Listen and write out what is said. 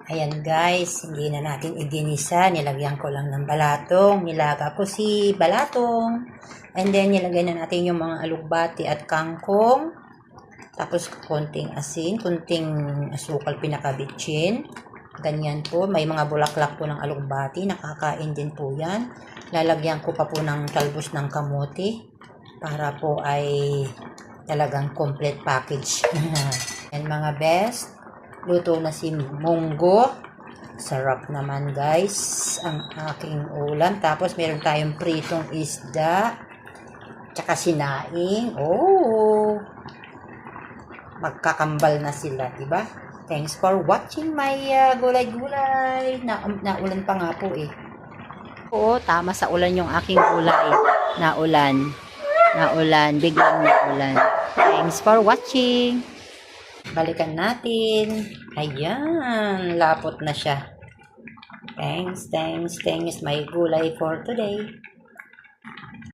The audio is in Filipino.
Ayan guys, hindi na natin iginisa. Nilagyan ko lang ng balatong. Nilaga ko si balatong. And then, nilagay na natin yung mga alugbati at kangkong. Tapos, konting asin, konting asukal pinakabitsin. Ganyan po. May mga bulaklak po ng alugbati. Nakakain din po yan. Lalagyan ko pa po ng talbos ng kamote. Para po ay talagang complete package. And mga best, luto na si munggo. Sarap naman guys ang aking ulam. Tapos meron tayong pritong isda. Tsaka sinaing. Oh! Magkakambal na sila, diba? Thanks for watching my gulay-gulay. Naulan pa nga po eh. Oo, tama sa ulan yung aking gulay. Naulan. Biglang naulan. Thanks for watching. Balikan natin. Ayan, lapot na siya. Thanks. My gulay for today.